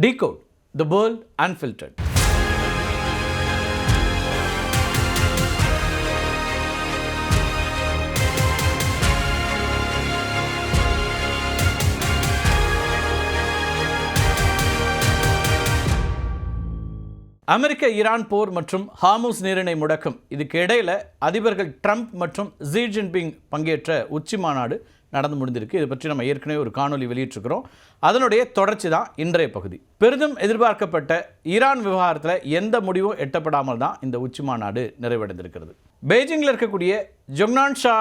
Decode the world unfiltered. அமெரிக்க Iran போர் மற்றும் ஹார்முஸ் நீரிணை முடக்கம் இதுக்கு இடையில அதிபர்கள் ட்ரம்ப் மற்றும் ஜி ஜின்பிங் பங்கேற்ற உச்சி மாநாடு நடந்து முடிந்திருக்கு. இதை பற்றி நம்ம ஏற்கனவே ஒரு காணொலி வெளியிட்டிருக்கிறோம். அதனுடைய தொடர்ச்சி தான் இன்றைய பகுதி. பெரிதும் எதிர்பார்க்கப்பட்ட ஈரான் விவகாரத்தில் எந்த முடிவும் எட்டப்படாமல் தான் இந்த உச்சி மாநாடு நிறைவடைந்திருக்கிறது. பெய்ஜிங்கில் இருக்கக்கூடிய ஜொங்னான் ஷா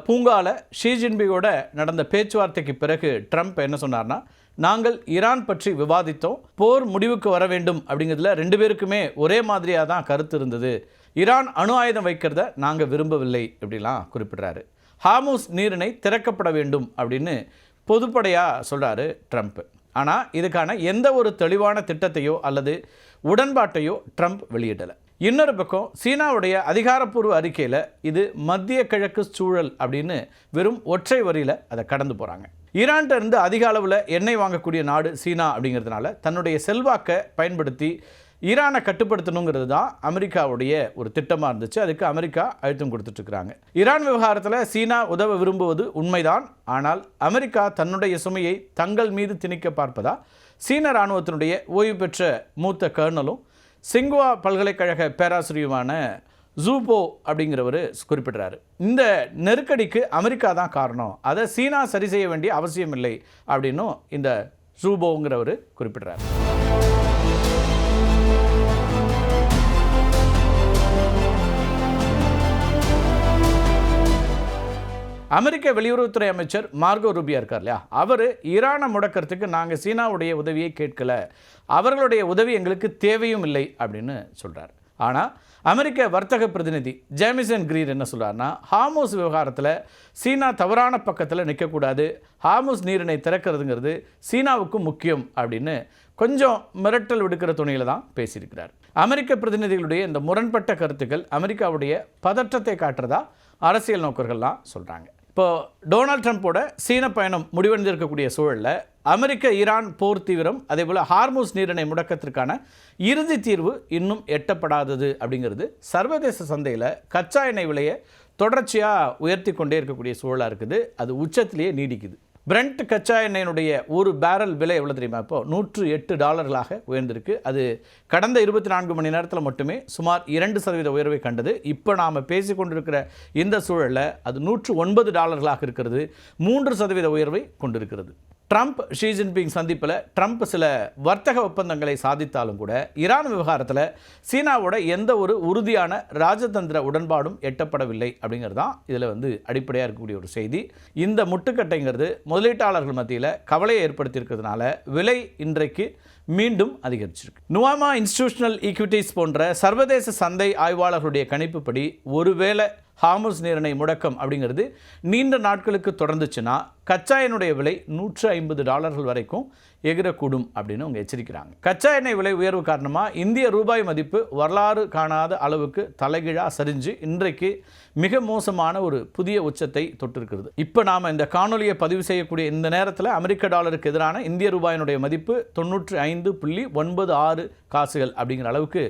பூங்காவில் ஷி ஜின்பிங்கோட நடந்த பேச்சுவார்த்தைக்கு பிறகு ட்ரம்ப் என்ன சொன்னார்னா, நாங்கள் ஈரான் பற்றி விவாதித்தோம், போர் முடிவுக்கு வர வேண்டும் அப்படிங்கிறதுல ரெண்டு பேருக்குமே ஒரே மாதிரியாக தான் கருத்து இருந்தது, ஈரான் அணு ஆயுதம் வைக்கிறத நாங்கள் விரும்பவில்லை அப்படிலாம் குறிப்பிடுறாரு. ஹார்முஸ் நீரிணை திறக்கப்பட வேண்டும் அப்படின்னு பொதுப்படையாக சொல்கிறாரு ட்ரம்ப். ஆனால் இதுக்கான எந்த ஒரு தெளிவான திட்டத்தையோ அல்லது உடன்பாட்டையோ ட்ரம்ப் வெளியிடலை. இன்னொரு பக்கம் சீனாவுடைய அதிகாரப்பூர்வ அறிக்கையில் இது மத்திய கிழக்கு சூழல் அப்படின்னு வெறும் ஒற்றை வரியில் அதை கடந்து போகிறாங்க. ஈரான்கிட்ட இருந்து அதிக அளவில் எண்ணெய் வாங்கக்கூடிய நாடு சீனா அப்படிங்கிறதுனால தன்னுடைய செல்வாக்கை பயன்படுத்தி ஈரானை கட்டுப்படுத்தணுங்கிறது தான் அமெரிக்காவுடைய ஒரு திட்டமாக இருந்துச்சு. அதுக்கு அமெரிக்கா அழுத்தம் கொடுத்துட்ருக்குறாங்க. ஈரான் விவகாரத்தில் சீனா உதவ விரும்புவது உண்மைதான். ஆனால் அமெரிக்கா தன்னுடைய சுமையை தங்கள் மீது திணிக்க பார்ப்பதா சீன இராணுவத்தினுடைய ஓய்வு பெற்ற மூத்த கர்னலும் சிங்குவா பல்கலைக்கழக பேராசிரியருமான ஜூபோ அப்படிங்கிறவர் குறிப்பிடுறாரு. இந்த நெருக்கடிக்கு அமெரிக்கா தான் காரணம், அதை சீனா சரி செய்ய வேண்டிய அவசியம் இல்லை அப்படின்னும் இந்த ஜூபோங்கிறவர் குறிப்பிடுறாரு. அமெரிக்க வெளியுறவுத்துறை அமைச்சர் மார்கோ ரூபியோ இருக்கார் இல்லையா, அவர் ஈரானை முடக்கிறதுக்கு நாங்கள் சீனாவுடைய உதவியை கேட்கல, அவர்களுடைய உதவி எங்களுக்கு தேவையும் இல்லை அப்படின்னு சொல்கிறார். ஆனால் அமெரிக்க வர்த்தக பிரதிநிதி ஜேமிசன் கிரீர் என்ன சொல்கிறார்னா, ஹார்முஸ் விவகாரத்தில் சீனா தவறான பக்கத்தில் நிற்கக்கூடாது, ஹார்முஸ் நீரிணை திறக்கிறதுங்கிறது சீனாவுக்கும் முக்கியம் அப்படின்னு கொஞ்சம் மிரட்டல் விடுக்கிற துணையில் தான் பேசியிருக்கிறார். அமெரிக்க பிரதிநிதிகளுடைய இந்த முரண்பட்ட கருத்துக்கள் அமெரிக்காவுடைய பதற்றத்தை காட்டுறதா அரசியல் நோக்கர்கள்லாம் சொல்கிறாங்க. இப்போ டொனால்ட் ட்ரம்ப்போட சீன பயணம் முடிவடைந்திருக்கக்கூடிய சூழலில் அமெரிக்க ஈரான் போர் தீவிரம், அதே போல் ஹார்முஸ் நீரிணை முடக்கத்திற்கான இறுதி தீர்வு இன்னும் எட்டப்படாதது அப்படிங்கிறது சர்வதேச சந்தையில் கச்சா எண்ணெய் விலையை தொடர்ச்சியாக உயர்த்தி கொண்டே இருக்கக்கூடிய சூழலாக இருக்குது. அது உச்சத்திலேயே நீடிக்குது. பிரெண்ட் கச்சா எண்ணெயினுடைய ஒரு பேரல் விலை எவ்வளோ தெரியுமா? இப்போ $108 உயர்ந்திருக்கு. அது கடந்த 24 மணி நேரத்தில் மட்டுமே சுமார் 2% உயர்வை கண்டது. இப்போ நாம் பேசி கொண்டிருக்கிற இந்த சூழலில் அது $109 இருக்கிறது. 3% உயர்வை கொண்டிருக்கிறது. ட்ரம்ப் ஷி ஜின்பிங் சந்திப்பில் ட்ரம்ப் சில வர்த்தக ஒப்பந்தங்களை சாதித்தாலும் கூட ஈரான் விவகாரத்தில் சீனாவோட எந்த ஒரு உறுதியான ராஜதந்திர உடன்பாடும் எட்டப்படவில்லை அப்படிங்கிறது தான் இதில் அடிப்படையாக இருக்கக்கூடிய ஒரு செய்தி. இந்த முட்டுக்கட்டைங்கிறது முதலீட்டாளர்கள் மத்தியில் கவலையை ஏற்படுத்தியிருக்கிறதுனால விலை இன்றைக்கு மீண்டும் அதிகரிச்சிருக்கு. நுவாமா இன்ஸ்டிடியூஷனல் ஈக்விட்டிஸ் போன்ற சர்வதேச சந்தை ஆய்வாளர்களுடைய கணிப்புப்படி ஒருவேளை ஹார்முஸ் நீரிணை முடக்கம் அப்படிங்கிறது நீண்ட நாட்களுக்கு தொடர்ந்துச்சுன்னா கச்சா எண்ணெய் விலை $150 வரைக்கும் எகிரக்கூடும் அப்படின்னு அவங்க எச்சரிக்கிறாங்க. கச்சா எண்ணெய் விலை உயர்வு காரணமாக இந்திய ரூபாய் மதிப்பு வரலாறு காணாத அளவுக்கு தலைகீழாக சரிஞ்சு இன்றைக்கு மிக மோசமான ஒரு புதிய உச்சத்தை தொட்டிருக்கிறது. இப்போ நாம் இந்த காணொலியை பதிவு செய்யக்கூடிய இந்த நேரத்தில் அமெரிக்க டாலருக்கு எதிரான இந்திய ரூபாயினுடைய மதிப்பு 95.96 காசுகள் அப்படிங்கிற அளவுக்கு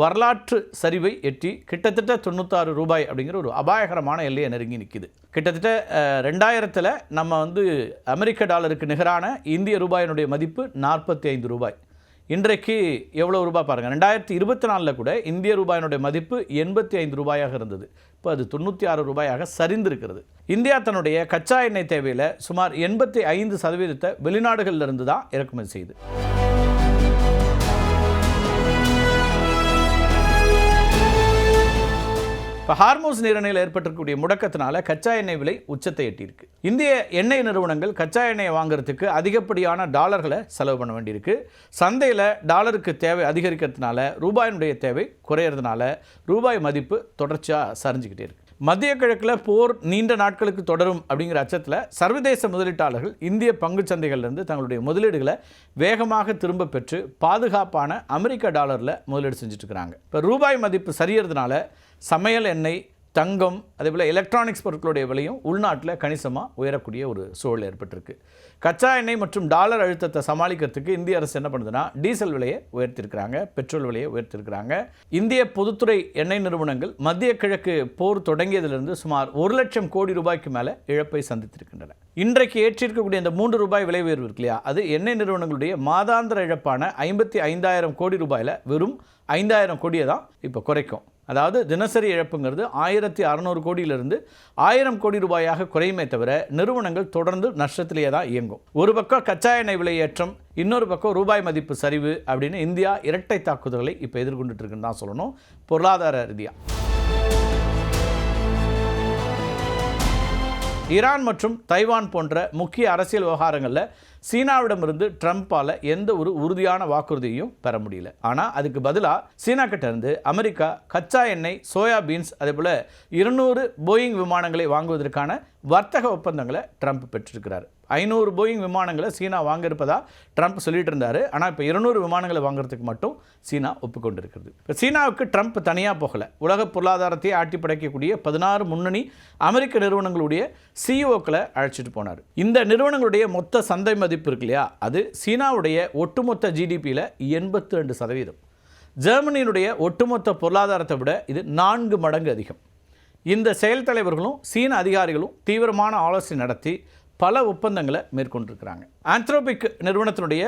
வரலாற்று சரிவை எட்டி கிட்டத்தட்ட $96 அப்படிங்கிற ஒரு அபாயகரமான எல்லையை நெருங்கி நிற்கிது. கிட்டத்தட்ட 2000 நம்ம அமெரிக்க டாலருக்கு நிகரான இந்திய ரூபாயினுடைய மதிப்பு $45. இன்றைக்கு எவ்வளோ ரூபாய் பாருங்கள். 2024 கூட இந்திய ரூபாயினுடைய மதிப்பு $85 இருந்தது. இப்போ அது $96 சரிந்திருக்கிறது. இந்தியா தன்னுடைய கச்சா எண்ணெய் தேவையில் சுமார் 85% வெளிநாடுகளிலிருந்து தான் இறக்குமதி செய்யுது. இப்போ ஹார்முஸ் நீரிணையில் ஏற்பட்டிருக்கக்கூடிய முடக்கத்தினால கச்சா எண்ணெய் விலை உச்சத்தை எட்டியிருக்கு. இந்திய எண்ணெய் நிறுவனங்கள் கச்சா எண்ணெயை வாங்குறதுக்கு அதிகப்படியான டாலர்களை செலவு பண்ண வேண்டியிருக்கு. சந்தையில் டாலருக்கு தேவை அதிகரிக்கிறதுனால ரூபாயினுடைய தேவை குறையிறதுனால ரூபாய் மதிப்பு தொடர்ச்சியாக சரிஞ்சுக்கிட்டே இருக்கு. மத்திய கிழக்கில் போர் நீண்ட நாட்களுக்கு தொடரும் அப்படிங்கிற அச்சத்தில் சர்வதேச முதலீட்டாளர்கள் இந்திய பங்குச் சந்தைகளிலிருந்து தங்களுடைய முதலீடுகளை வேகமாக திரும்ப பெற்று பாதுகாப்பான அமெரிக்க டாலரில் முதலீடு செஞ்சுட்டு இருக்கிறாங்க. இப்போ ரூபாய் மதிப்பு சரியறதுனால சமையல் எண்ணெய், தங்கம், அதேபோல் எலக்ட்ரானிக்ஸ் பொருட்களுடைய விலையும் உள்நாட்டில் கணிசமாக உயரக்கூடிய ஒரு சூழல் ஏற்பட்டிருக்கு. கச்சா எண்ணெய் மற்றும் டாலர் அழுத்தத்தை சமாளிக்கிறதுக்கு இந்திய அரசு என்ன பண்ணுதுன்னா டீசல் விலையை உயர்த்திருக்கிறாங்க, பெட்ரோல் விலையை உயர்த்திருக்கிறாங்க. இந்திய பொதுத்துறை எண்ணெய் நிறுவனங்கள் மத்திய கிழக்கு போர் தொடங்கியதிலிருந்து சுமார் 1 லட்சம் கோடி ரூபாய்க்கு மேலே இழப்பை சந்தித்திருக்கின்றன. இன்றைக்கு ஏற்றிருக்கக்கூடிய இந்த 3 ரூபாய் விலை உயர்வு இருக்கு இல்லையா, அது எண்ணெய் நிறுவனங்களுடைய மாதாந்திர இழப்பான 55,000 கோடி ரூபாயில் வெறும் 5,000 கோடியை தான் இப்போ குறைக்கும். அதாவது தினசரி இழப்புங்கிறது 1,600 கோடியிலிருந்து 1000 கோடி ரூபாயாக குறையுமே தவிர நிறுவனங்கள் தொடர்ந்து நஷ்டத்திலேயே தான் இயங்கும். ஒரு பக்கம் கச்சா எண்ணெய் விலை ஏற்றம், இன்னொரு பக்கம் ரூபாய் மதிப்பு சரிவு அப்படின்னு இந்தியா இரட்டை தாக்குதல்களை இப்போ எதிர்கொண்டுட்டு இருக்குன்னு தான் சொல்லணும் பொருளாதார ரீதியாக. ஈரான் மற்றும் தைவான் போன்ற முக்கிய அரசியல் விவகாரங்களில் சீனாவிடமிருந்து ட்ரம்ப்பால் எந்த ஒரு உறுதியான வாக்குறுதியையும் பெற முடியல. ஆனால் அதுக்கு பதிலாக சீனா கிட்ட இருந்து அமெரிக்கா கச்சா எண்ணெய், சோயாபீன்ஸ், அதே போல் 200 போயிங் விமானங்களை வாங்குவதற்கான வர்த்தக ஒப்பந்தங்களை ட்ரம்ப் பெற்றிருக்கிறார். 500 போயிங் விமானங்களை சீனா வாங்கியிருப்பதா ட்ரம்ப் சொல்லிட்டு இருந்தார். ஆனால் இப்போ 200 விமானங்களை வாங்குறதுக்கு மட்டும் சீனா ஒப்புக்கொண்டிருக்கிறது. இப்போ சீனாவுக்கு ட்ரம்ப் தனியாக போகலை. உலக பொருளாதாரத்தை ஆட்டி படைக்கக்கூடிய 16 முன்னணி அமெரிக்க நிறுவனங்களுடைய சிஇஓக்களை அழைச்சிட்டு போனார். இந்த நிறுவனங்களுடைய மொத்த சந்தை மதிப்பு இருக்கு இல்லையா, அது சீனாவுடைய ஒட்டுமொத்த ஜிடிபியில் 82%. ஜெர்மனியினுடைய ஒட்டுமொத்த பொருளாதாரத்தை விட இது 4 மடங்கு அதிகம். இந்த செயல் தலைவர்களும் சீன அதிகாரிகளும் தீவிரமான ஆலோசனை நடத்தி பல ஒப்பந்தங்களை மேற்கொண்டிருக்கிறாங்க. ஆந்த்ரோபிக் நிறுவனத்தினுடைய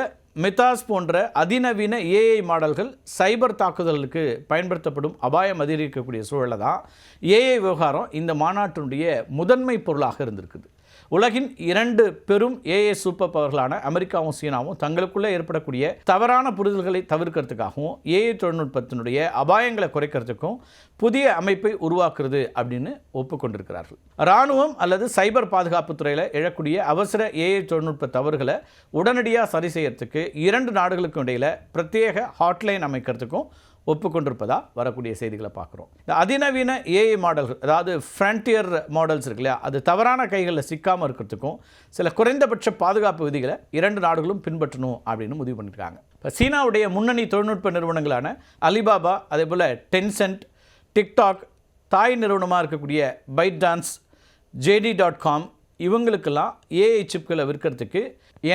மித்தாஸ் போன்ற அதிநவீன ஏஐ மாடல்கள் சைபர் தாக்குதலுக்கு பயன்படுத்தப்படும் அபாயம் அதிகரிக்கக்கூடிய சூழலில் தான் ஏஐ விவகாரம் இந்த மாநாட்டினுடைய முதன்மை பொருளாக இருந்திருக்குது. உலகின் 2 பெரும் ஏஐ சூப்பர் பவர்களான அமெரிக்காவும் சீனாவும் தங்களுக்குள்ளே ஏற்படக்கூடிய தவறான புரிதல்களை தவிர்க்கிறதுக்காகவும் ஏஐ தொழில்நுட்பத்தினுடைய அபாயங்களை குறைக்கிறதுக்கும் புதிய அமைப்பை உருவாக்குறது அப்படின்னு ஒப்புக்கொண்டிருக்கிறார்கள். இராணுவம் அல்லது சைபர் பாதுகாப்பு துறையில் எழக்கூடிய அவசர ஏஐ தொழில்நுட்ப தவறுகளை உடனடியாக சரி செய்யறதுக்கு 2 நாடுகளுக்கும் இடையில் பிரத்யேக ஹாட்லைன் அமைக்கிறதுக்கும் ஒப்புக்கொண்டிருப்பதா வரக்கூடிய செய்திகளை பார்க்குறோம். இந்த அதிநவீன ஏஐ மாடல்கள், அதாவது ஃப்ரண்டியர் மாடல்ஸ் இருக்கு இல்லையா, அது தவறான கைகளில் சிக்காமல் இருக்கிறதுக்கும் சில குறைந்தபட்ச பாதுகாப்பு விதிகளை 2 நாடுகளும் பின்பற்றணும் அப்படின்னு முடிவு பண்ணியிருக்காங்க. இப்போ சீனாவுடைய முன்னணி தொழில்நுட்ப நிறுவனங்களான அலிபாபா, அதே போல் டென்சென்ட், டிக்டாக், தாய் நிறுவனமாக இருக்கக்கூடிய பைட்டான்ஸ், JD.com இவங்களுக்கெல்லாம் ஏஐ சிப்களை விற்கிறதுக்கு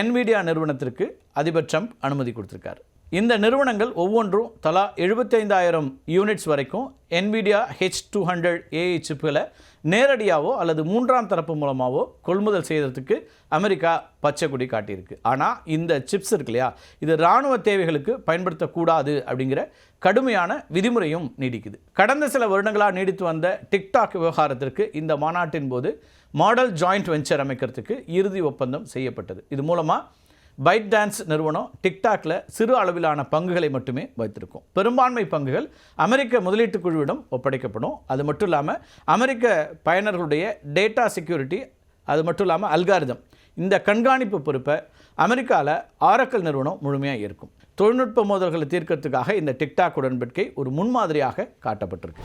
NVIDIA நிறுவனத்திற்கு அதிபர் ட்ரம்ப் அனுமதி கொடுத்துருக்காரு. இந்த நிறுவனங்கள் ஒவ்வொன்றும் தலா 75,000 யூனிட்ஸ் வரைக்கும் NVIDIA H200 ஏஐ சிப்புகளை நேரடியாகவோ அல்லது 3ஆம் தரப்பு மூலமாகவோ கொள்முதல் செய்கிறதுக்கு அமெரிக்கா பச்சை கொடி காட்டியிருக்கு. ஆனால் இந்த சிப்ஸ் இருக்கு இல்லையா, இது இராணுவ தேவைகளுக்கு பயன்படுத்தக்கூடாது அப்படிங்கிற கடுமையான விதிமுறையும் நீடிக்குது. கடந்த சில வருடங்களாக நீடித்து வந்த டிக்டாக் விவகாரத்திற்கு இந்த மாநாட்டின் போது மாடல் ஜாயிண்ட் வெஞ்சர் அமைக்கிறதுக்கு இறுதி ஒப்பந்தம் செய்யப்பட்டது. இது மூலமாக பைட்டான்ஸ் நிறுவனம் டிக்டாக்ல சிறு அளவிலான பங்குகளை மட்டுமே வைத்திருக்கும். பெரும்பான்மை பங்குகள் அமெரிக்க முதலீட்டு குழுவிடம் ஒப்படைக்கப்படும். அது மட்டும் இல்லாமல் அமெரிக்க பயனர்களுடைய டேட்டா செக்யூரிட்டி, அது மட்டும் இல்லாமல் அல்காரிதம், இந்த கண்காணிப்பு பொறுப்பை அமெரிக்காவில் ஆரக்கல் நிறுவனம் முழுமையாக இருக்கும். தொழில்நுட்ப மோதல்களை தீர்க்கிறதுக்காக இந்த டிக்டாக் உடன்படிக்கை ஒரு முன்மாதிரியாக காட்டப்பட்டிருக்கு.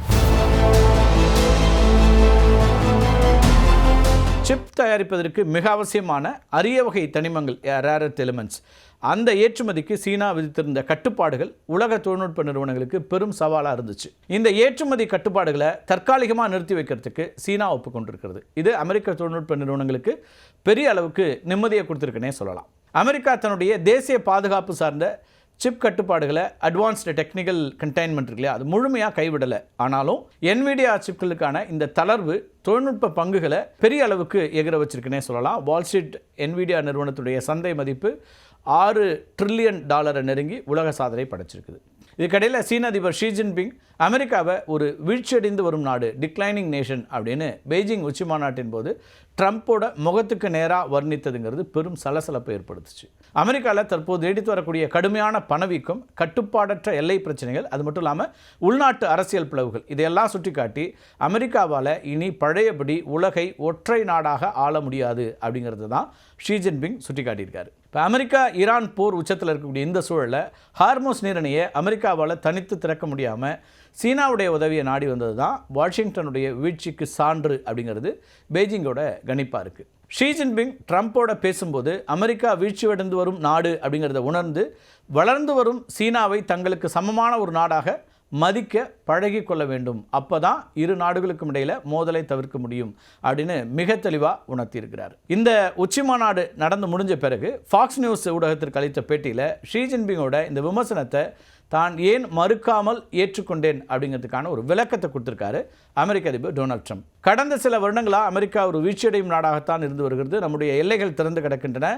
சிப் தயாரிப்பதற்கு மிக அவசியமான அரிய வகை தனிமங்கள், ரேர் எர்த் எலிமெண்ட்ஸ், அந்த ஏற்றுமதிக்கு சீனா விதித்திருந்த கட்டுப்பாடுகள் உலக தொழில்நுட்ப நிறுவனங்களுக்கு பெரும் சவாலாக இருந்துச்சு. இந்த ஏற்றுமதி கட்டுப்பாடுகளை தற்காலிகமாக நிறுத்தி வைக்கிறதுக்கு சீனா ஒப்புக்கொண்டிருக்கிறது. இது அமெரிக்க தொழில்நுட்ப நிறுவனங்களுக்கு பெரிய அளவுக்கு நிம்மதியை கொடுத்துருக்குன்னே சொல்லலாம். அமெரிக்கா தன்னுடைய தேசிய பாதுகாப்பு சார்ந்த சிப் கட்டுப்பாடுகளை, அட்வான்ஸ்டு டெக்னிக்கல் கண்டெய்ன்மெண்ட் இருக்கு இல்லையா, அது முழுமையாக கைவிடலை. ஆனாலும் NVIDIA சிப்களுக்கான இந்த தளர்வு தொழில்நுட்ப பங்குகளை பெரிய அளவுக்கு எகிர வச்சிருக்குன்னே சொல்லலாம். வால்ஸ்ட்ரீட் NVIDIA நிறுவனத்துடைய சந்தை மதிப்பு $6 ட்ரில்லியன் நெருங்கி உலக சாதனை படைச்சிருக்குது. இதுக்கடையில் சீன அதிபர் ஷி ஜின்பிங் அமெரிக்காவை ஒரு வீழ்ச்சியடைந்து வரும் நாடு, டிக்ளைனிங் நேஷன் அப்படின்னு பெய்ஜிங் உச்சி மாநாட்டின் போது ட்ரம்ப்போட முகத்துக்கு நேராக வர்ணித்ததுங்கிறது பெரும் சலசலப்பை ஏற்படுத்துச்சு. அமெரிக்காவில் தற்போது நீடித்து வரக்கூடிய கடுமையான பணவீக்கம், கட்டுப்பாடற்ற எல்லை பிரச்சனைகள், அது மட்டும் இல்லாமல் உள்நாட்டு அரசியல் பிளவுகள், இதையெல்லாம் சுட்டிக்காட்டி அமெரிக்காவால் இனி பழையபடி உலகை ஒற்றை நாடாக ஆள முடியாது அப்படிங்கிறது தான் ஷி ஜின்பிங் சுட்டிக்காட்டியிருக்காரு. இப்போ அமெரிக்கா ஈரான் போர் உச்சத்தில் இருக்கக்கூடிய இந்த சூழலில் ஹார்மோஸ் நீரிணையை அமெரிக்காவால் தனித்து திறக்க முடியாமல் சீனாவுடைய உதவியை நாடி வந்தது தான் வாஷிங்டனுடைய வீழ்ச்சிக்கு சான்று அப்படிங்கிறது பெய்ஜிங்கோட கணிப்பாக இருக்குது. ஷி ஜின்பிங் ட்ரம்ப்போட பேசும்போது அமெரிக்கா வீழ்ச்சியடைந்து வரும் நாடு அப்படிங்கிறத உணர்ந்து வளர்ந்து வரும் சீனாவை தங்களுக்கு சமமான ஒரு நாடாக மதிக்க பழகி கொள்ள வேண்டும், அப்பதான் இரு நாடுகளுக்கும் இடையில மோதலை தவிர்க்க முடியும் அப்படின்னு மிக தெளிவாக உணர்த்தியிருக்கிறார். இந்த உச்சி மாநாடு நடந்து முடிஞ்ச பிறகு ஃபாக்ஸ் நியூஸ் ஊடகத்திற்கு அளித்த பேட்டியில் ஷி ஜின்பிங்கோட இந்த விமர்சனத்தை தான் ஏன் மறுக்காமல் ஏற்றுக்கொண்டேன் அப்படிங்கிறதுக்கான ஒரு விளக்கத்தை கொடுத்திருக்காரு அமெரிக்க அதிபர் டொனால்ட் ட்ரம்ப். கடந்த சில வருடங்களாக அமெரிக்கா ஒரு வீழ்ச்சியடையும் நாடாகத்தான் இருந்து வருகிறது. நம்முடைய எல்லைகள் திறந்து கிடக்கின்றன,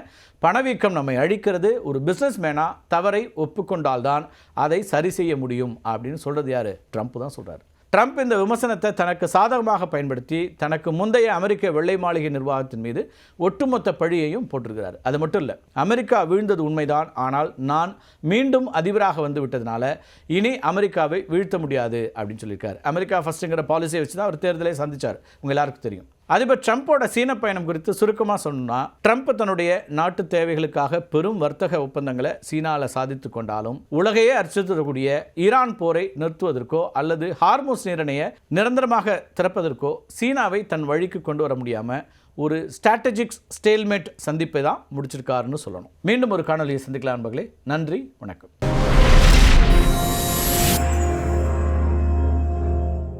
பணவீக்கம் நம்மை அழிக்கிறது. ஒரு பிஸ்னஸ் மேனா தவறை ஒப்புக்கொண்டால்தான் அதை சரி செய்ய முடியும் அப்படின்னு சொல்றது யாரு? ட்ரம்ப் தான் சொல்றாரு. ட்ரம்ப் இந்த விமர்சனத்தை தனக்கு சாதகமாக பயன்படுத்தி தனக்கு முந்தைய அமெரிக்க வெள்ளை மாளிகை நிர்வாகத்தின் மீது ஒட்டுமொத்த பழியையும் போட்டிருக்கிறார். அது மட்டும் இல்லை, அமெரிக்கா வீழ்ந்தது உண்மைதான், ஆனால் நான் மீண்டும் அதிபராக வந்து விட்டதுனால இனி அமெரிக்காவை வீழ்த்த முடியாது அப்படின்னு சொல்லியிருக்காரு. அமெரிக்கா ஃபர்ஸ்ட்டுங்கிற பாலிசியை வச்சு தான் அவர் தேர்தலை சந்திச்சார், உங்கள் எல்லாருக்கும் தெரியும். அதிபர் ட்ரம்போட சீன பயணம் குறித்து சுருக்கமாக சொன்னால், ட்ரம்ப் தன்னுடைய நாட்டு தேவைகளுக்காக பெரும் வர்த்தக ஒப்பந்தங்களை சீனாவில் சாதித்து கொண்டாலும் உலகையே அச்சுறுத்தக்கூடிய ஈரான் போரை நிறுத்துவதற்கோ அல்லது ஹார்முஸ் நீரிணையை நிரந்தரமாக திறப்பதற்கோ சீனாவை தன் வழிக்கு கொண்டு வர முடியாமல் ஒரு ஸ்ட்ராட்டஜிக் ஸ்டேல்மேட் சந்திப்பை தான் முடிச்சிருக்காருன்னு சொல்லணும். மீண்டும் ஒரு காணொலியை சந்திக்கலாம் நண்பர்களே. நன்றி, வணக்கம்.